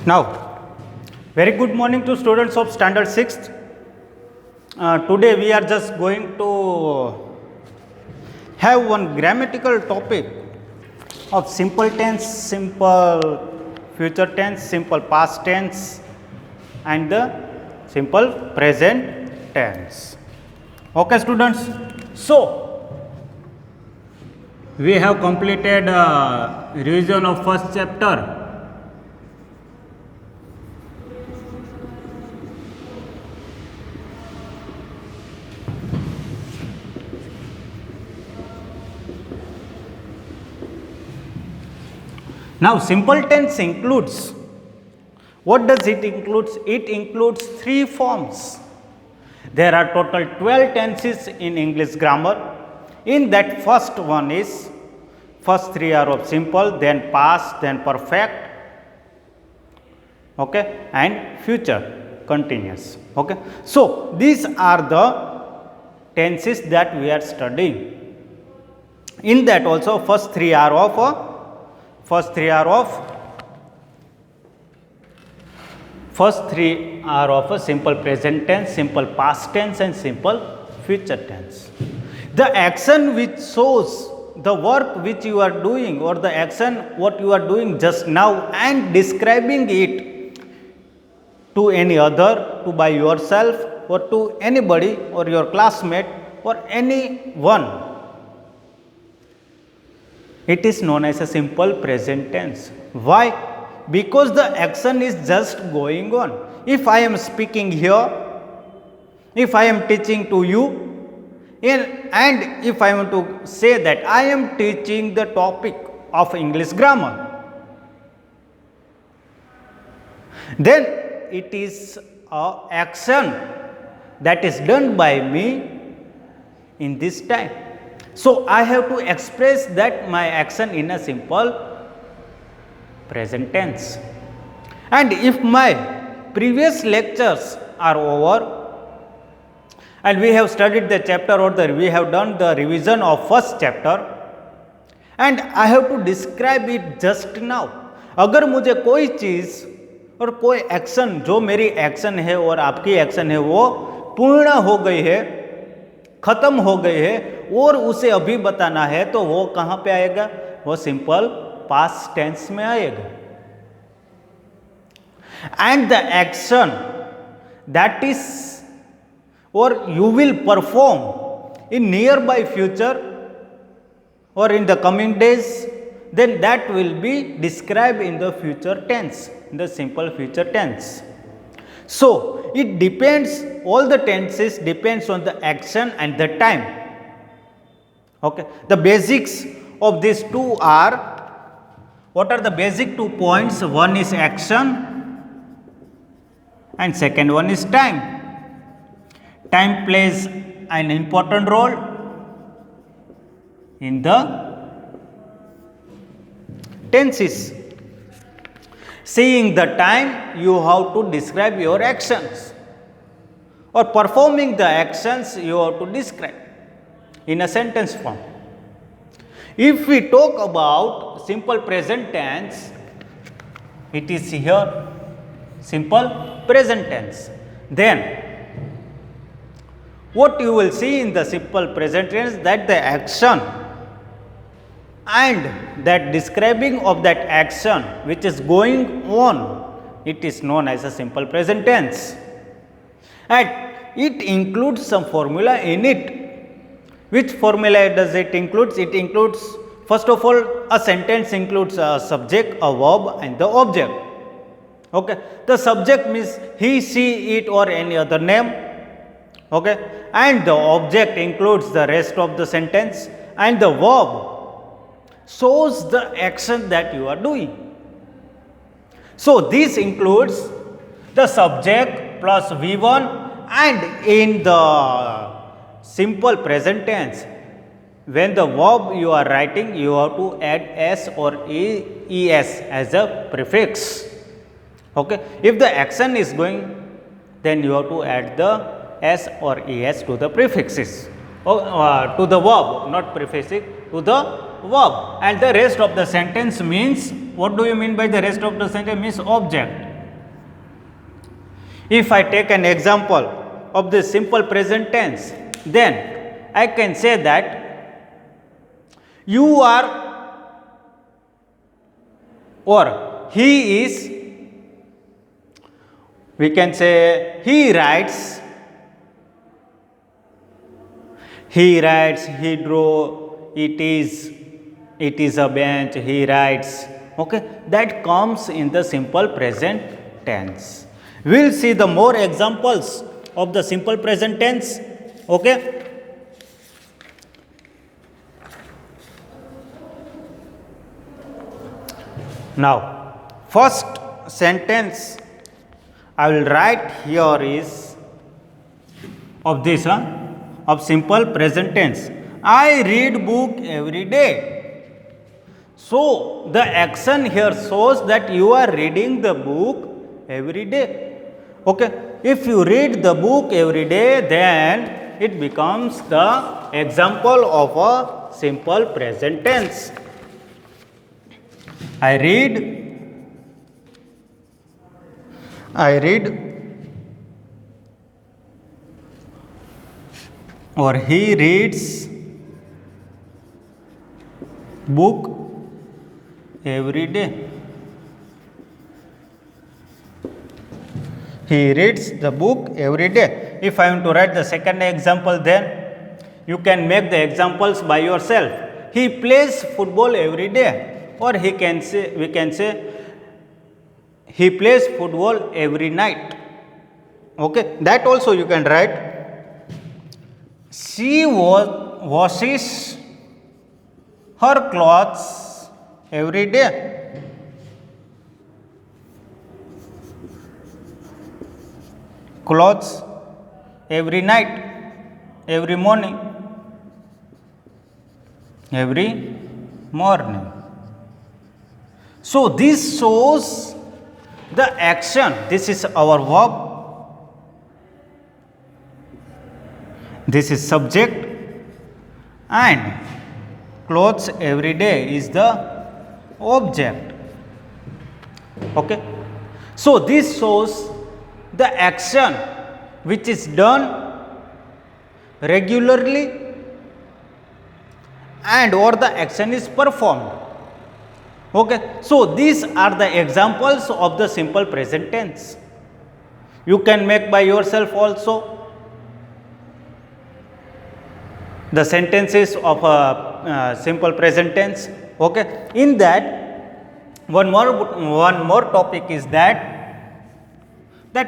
Now, very good morning to students of standard 6th. Today we are just going to have one grammatical topic of simple tense, simple future tense, simple past tense and the simple present tense. Okay students, so we have completed revision of first chapter. Now simple tense includes, what does it include? It includes three forms. There are total 12 tenses in English grammar. In that first one is, first three are of simple, then past, then perfect, okay, and future continuous. Okay. So these are the tenses that we are studying. In that also first three are of a simple present tense, simple past tense and simple future tense. The action which shows the work which you are doing or the action what you are doing just now and describing it to any other, to by yourself or to anybody or your classmate or anyone, it is known as a simple present tense. Why? Because the action is just going on. If I am speaking here, if I am teaching to you, and if I want to say that I am teaching the topic of English grammar, then it is an action that is done by me in this time. So I have to express that my action in a simple present tense. And if my previous lectures are over and we have studied the chapter or we have done the revision of first chapter and I have to describe it just now, अगर मुझे कोई चीज़ और कोई action जो मेरी action है और आपकी एक्शन है वो पूर्ण हो गई है, खत्म हो गई है और उसे अभी बताना है तो वो कहाँ पे आएगा? वो सिंपल पास्ट टेंस में आएगा. And the action that is और you will perform in near by future और in the coming days, then that will be described in the future tense, in the simple future tense. So it depends, all the tenses depends on the action and the time. Okay, the basics of these two are, what are the basic 2 points? One is action and second one is time. Time plays an important role in the tenses. Seeing the time, you have to describe your actions, or performing the actions you have to describe in a sentence form. If we talk about simple present tense, it is here simple present tense. Then what you will see in the simple present tense, that the action and that describing of that action which is going on, it is known as a simple present tense. And it includes some formula in it. Which formula does it include? It includes, first of all, a sentence includes a subject, a verb and the object. Okay, the subject means he, she, it or any other name. Okay, and the object includes the rest of the sentence, and the verb shows the action that you are doing. So this includes the subject plus V1, and in the simple present tense, when the verb you are writing, you have to add s or es as a prefix. Okay, if the action is going, then you have to add the s or es to the prefixes, to the verb, not prefixes, to the verb. And the rest of the sentence means, what do you mean by the rest of the sentence? Means object. If I take an example of the simple present tense, then I can say that you are, or he is, we can say he writes, he drew, it is a bench, he writes. Okay, that comes in the simple present tense. We will see the more examples of the simple present tense. Okay. Now, first sentence I will write here is of this, of simple present tense. I read book every day. So, the action here shows that you are reading the book every day. Okay. If you read the book every day, then it becomes the example of a simple present tense. I read, or he reads book every day. He reads the book every day. If I want to write the second example, then you can make the examples by yourself. He plays football every day, or we can say he plays football every night. Okay, that also you can write. She washes her clothes every day. Clothes every night, every morning, So, this shows the action. This is our verb. This is subject, and clothes every day is the object. Okay. So, this shows the action which is done regularly and or the action is performed. Okay. So, these are the examples of the simple present tense. You can make by yourself also the sentences of a simple present tense. Okay. In that, one more topic is that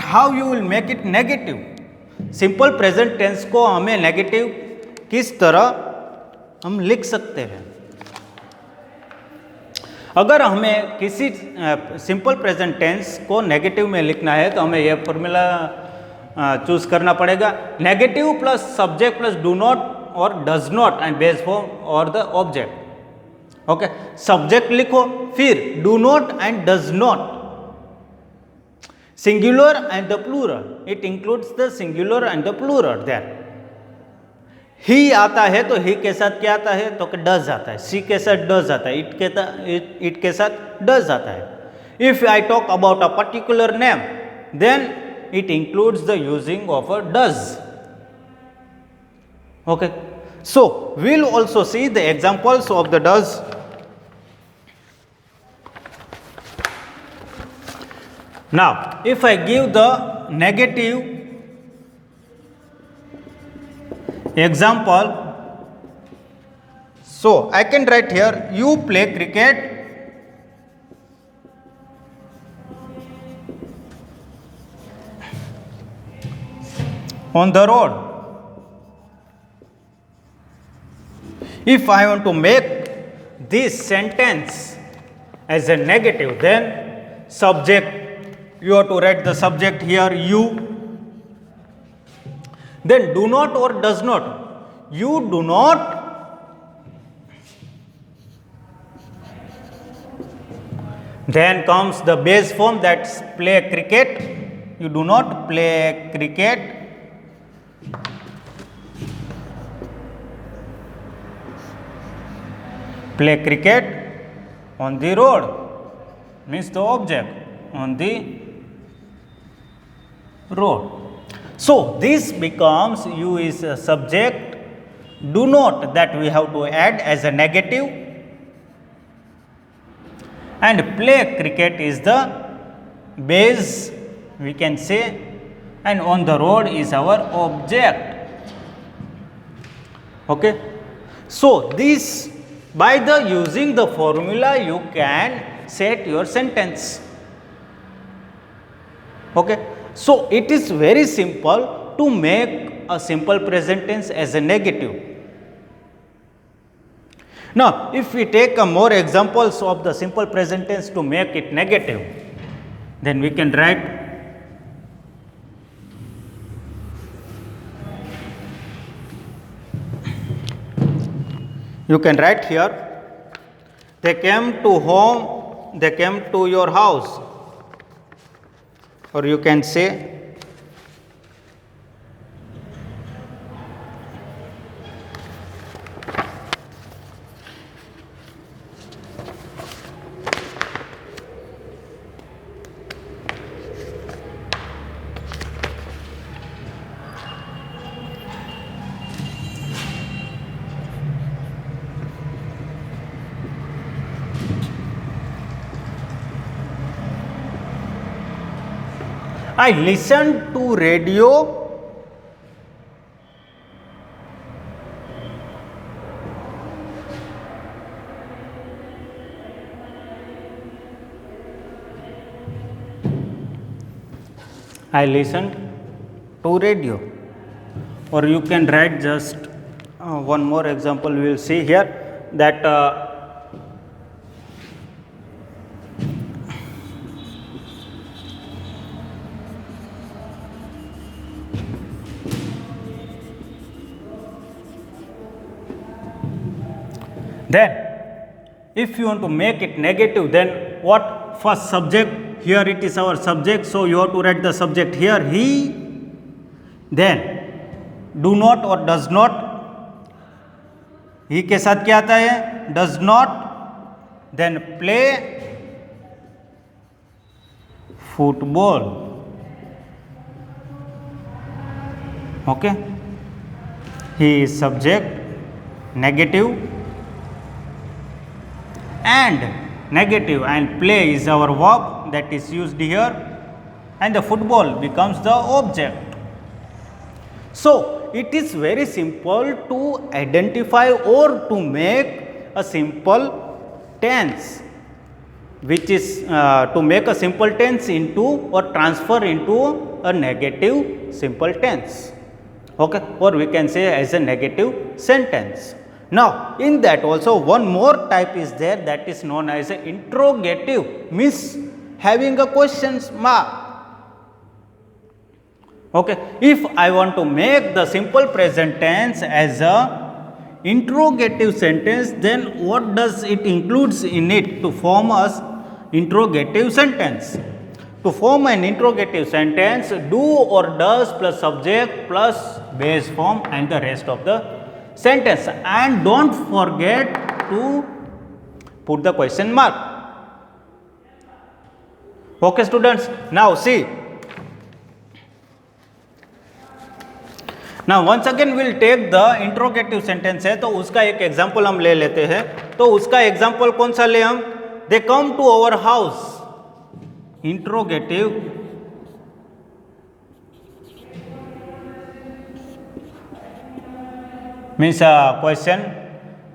how you will make it negative. Simple present tense को हमें negative किस तरह हम लिख सकते हैं. अगर हमें किसी सिंपल प्रेजेंट टेंस को नेगेटिव में लिखना है तो हमें यह फॉर्मूला चूज करना पड़ेगा. Negative plus subject plus do not और does not and base form और द ऑब्जेक्ट. ओके, सब्जेक्ट लिखो, फिर do not and does not, singular and the plural, it includes the singular and the plural there. he आता है तो he के साथ क्या आता है तो does आता है, she के साथ does आता है, it के साथ does आता है. If I talk about a particular name, then it includes the using of a does. Okay, so we'll also see the examples of the does. Now, if I give the negative example, so I can write here, you play cricket on the road. If I want to make this sentence as a negative, then subject, you have to write the subject here, you. Then do not or does not. You do not. Then comes the base form, that's play cricket. You do not play cricket. Play cricket on the road means the object on the road. So this becomes U is a subject. Do note that we have to add as a negative, and play cricket is the base, we can say, and on the road is our object. Okay. So this, by the using the formula you can set your sentence. Okay. So it is very simple to make a simple present tense as a negative. Now, if we take a more examples of the simple present tense to make it negative, then we can write here, they came to home, they came to your house, or you can say I listened to radio. I listened to radio. Or you can write just one more example we will see here, that then if you want to make it negative, then what? First subject, here it is our subject, so you have to write the subject here, he. Then do not or does not, ही के साथ क्या आता है? Does not. Then play football. Okay. He is subject, negative, and play is our verb that is used here, and the football becomes the object. So it is very simple to identify or to make a simple tense, which is to make a simple tense into or transfer into a negative simple tense. Okay, or we can say as a negative sentence. Now, in that also one more type is there, that is known as an interrogative, means having a question mark. Okay, if I want to make the simple present tense as a interrogative sentence, then what does it includes in it to form a interrogative sentence? To form an interrogative sentence, do or does plus subject plus base form and the rest of the sentence, and don't forget to put the question mark. Okay students, now see, now once again we'll take the interrogative sentence है, तो उसका एक example हम ले लेते हैं. तो उसका एग्जाम्पल कौन सा ले हम? They come to our house. Interrogative means a question.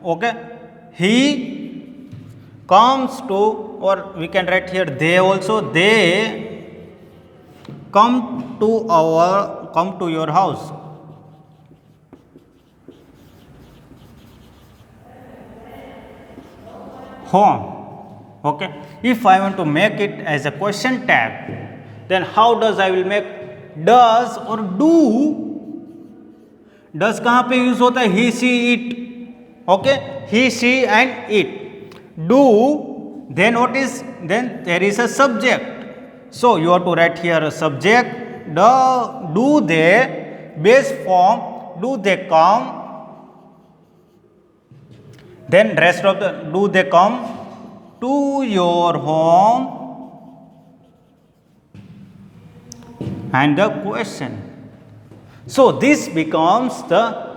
Okay, he comes to, or we can write here they also, they come to your house. Home. Okay, if I want to make it as a question tag, then how does I will make? Does or do. डस कहाँ पे use होता है? He see it. Okay, he see and it. Do, then what is, then there is a subject, so you have to write here a subject. Do they, base form, do they come, then rest of the, do they come to your home, and the question. So this becomes the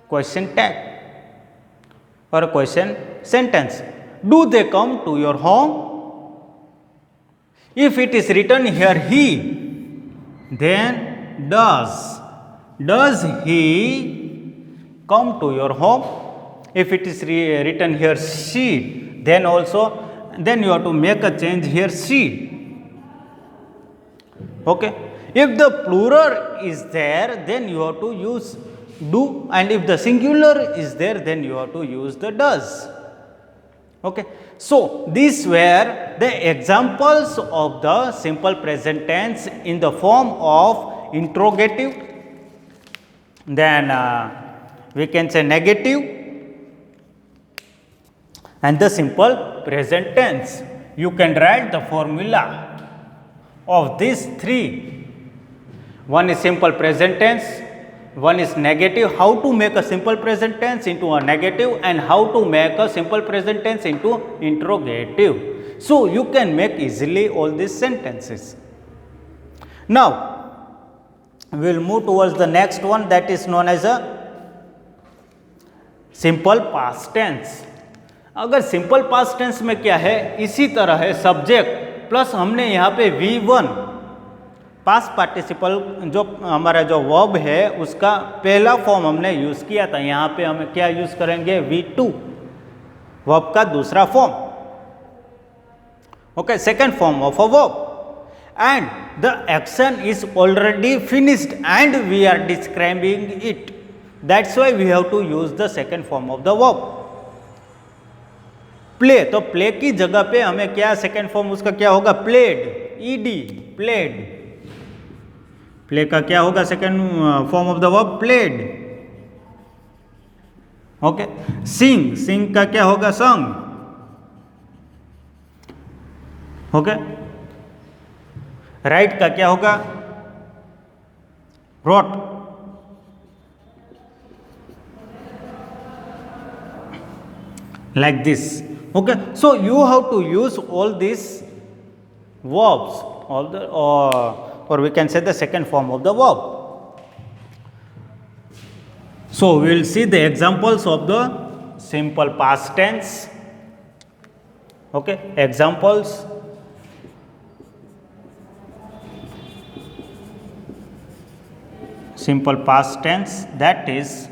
question tag or a question sentence. Do they come to your home? If it is written here he, then does. Does he come to your home? If it is written here she, then you have to make a change here she. Okay. If the plural is there, then you have to use do, and if the singular is there, then you have to use the does. Okay. So these were the examples of the simple present tense in the form of interrogative, then we can say negative, and the simple present tense. You can write the formula of these three. One is simple present tense, one is negative, how to make a simple present tense into a negative, and how to make a simple present tense into interrogative. So you can make easily all these sentences. Now we will move towards the next one, that is known as a simple past tense. अगर simple past tense में क्या है, इसी तरह है subject plus हमने यहाँ पे V1 पास्ट पार्टिसिपल जो हमारा जो वर्ब है उसका पहला फॉर्म हमने यूज़ किया था. यहाँ पे हम क्या यूज़ करेंगे, V2 वर्ब का दूसरा form. Okay, second form of a verb, and the action is already finished and we are describing it. That's why we have to use the second form of the verb. Play, तो play की जगह पे हमें क्या second form उसका क्या होगा, played, ED, played. Play का क्या होगा second form of the verb, played. Okay, sing, sing का क्या होगा, संग. ओके, राइट का क्या होगा, wrote. Like this. Okay, so you have to use all these verbs, all the or we can say the second form of the verb. So we will see the examples of the simple past tense. Okay, examples. Simple past tense, that is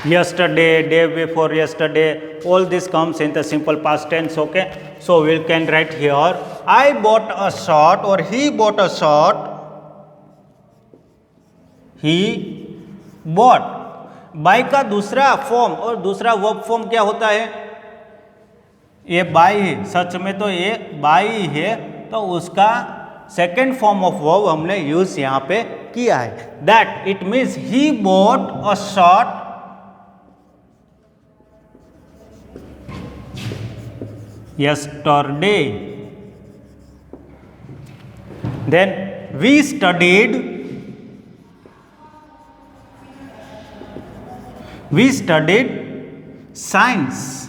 yesterday, day before yesterday, all this comes in the simple past tense. Okay, so we can write here, I bought a shirt or he bought a shirt. He bought. Buy का दूसरा form और दूसरा verb form क्या होता है, ये bye है. सच में तो ये बाय है, तो उसका सेकेंड फॉर्म ऑफ वर्ब हमने यूज यहाँ पे किया है. That it means he bought a shirt yesterday. Then we studied science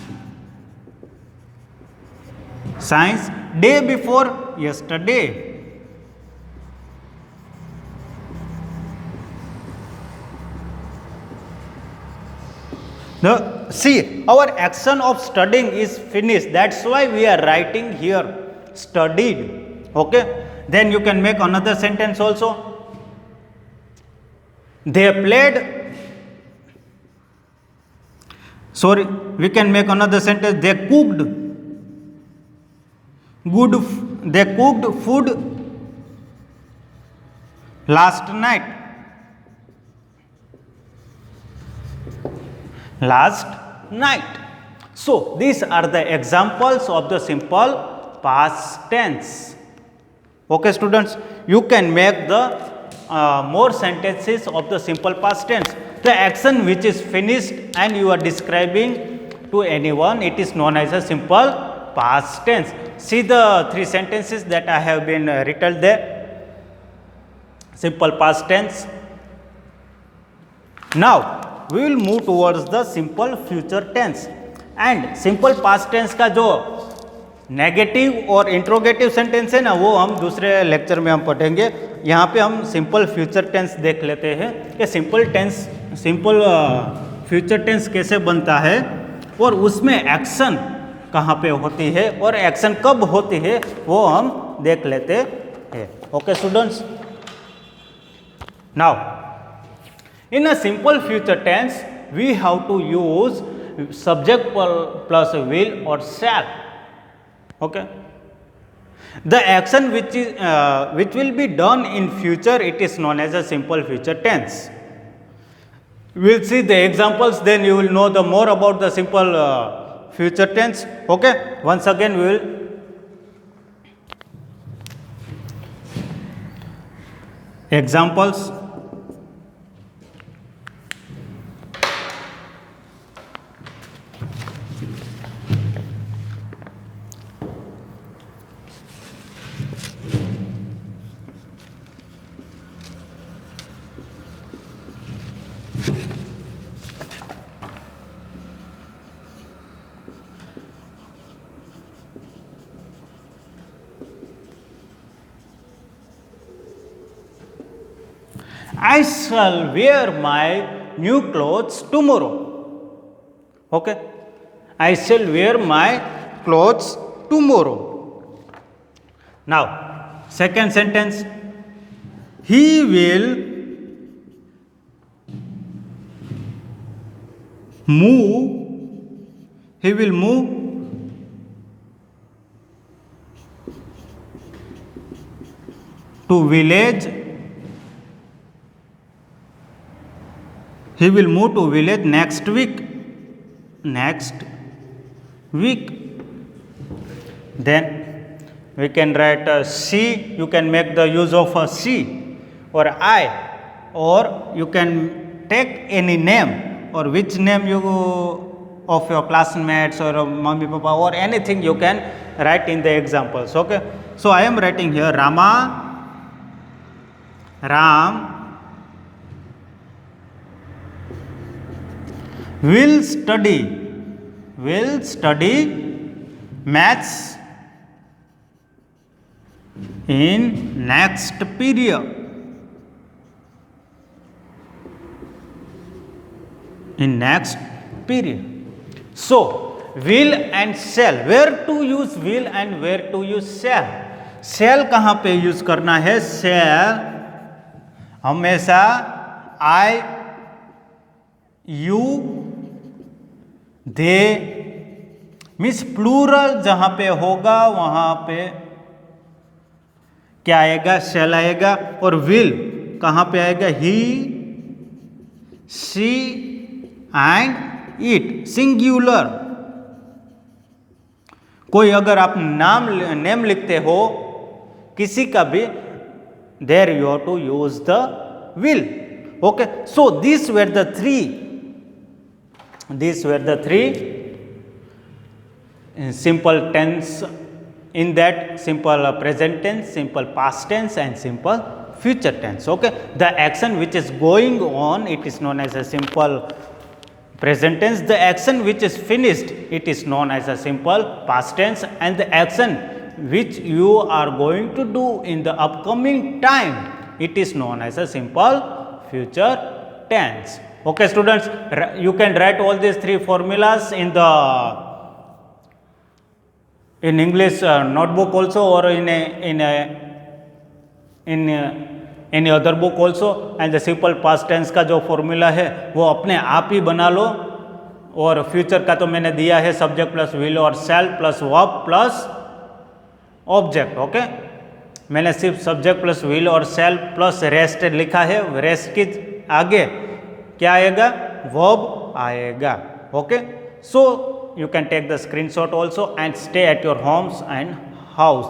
day before yesterday. See, our action of studying is finished. That's why we are writing here studied. Okay, then you can make another sentence also. They played. Sorry, we can make another sentence. They cooked food last night. So these are the examples of the simple past tense. Okay students, you can make the more sentences of the simple past tense. The action which is finished and you are describing to anyone, it is known as a simple past tense. See the three sentences that I have been written there. Simple past tense. Now we will move towards the simple future tense and simple past tense का जो negative और interrogative sentence है ना, वो हम दूसरे lecture में हम पढ़ेंगे। यहाँ पे हम सिंपल फ्यूचर टेंस देख लेते हैं कि सिंपल फ्यूचर टेंस कैसे बनता है और उसमें एक्शन कहाँ पे होती है और एक्शन कब होती है वो हम देख लेते हैं। Okay students, now in a simple future tense we have to use subject plus will और shall. Okay, the action which will be done in future, it is known as a simple future tense. We'll see the examples, then you will know the more about the simple future tense. Okay, once again we will examples. I shall wear my new clothes tomorrow. Okay, I shall wear my clothes tomorrow. Now, second sentence, he will move to village. He will move to village next week. Then we can write she. You can make the use of a she or I, or you can take any name or which name you of your classmates or mummy papa or anything you can write in the examples. Okay, so I am writing here Ram will study maths in next period. So will and shall, where to use will and where to use shall? shall कहाँ पे use करना है? shall हमेशा I, you, they means plural जहां पे होगा वहां पे क्या आएगा? shall आएगा। और will कहां पे आएगा? he, she and it, singular. कोई अगर आप नेम लिखते हो किसी का भी, there you have to use the will. Okay, so these were the three simple tense. In that, simple present tense, simple past tense and simple future tense. Okay, the action which is going on, it is known as a simple present tense. The action which is finished, it is known as a simple past tense, and the action which you are going to do in the upcoming time, it is known as a simple future tense. Okay students, you can write all these three formulas in English notebook also, or in any other book also. And the simple past tense का जो formula है वो अपने आप ही बना लो, और future का तो मैंने दिया है सब्जेक्ट प्लस विल और शैल plus verb plus object. Okay, मैंने सिर्फ सब्जेक्ट प्लस विल और शैल प्लस रेस्ट लिखा है। रेस्ट के आगे क्या आएगा? वर्ब आएगा। Okay, so you can take the screenshot also and stay at your homes and house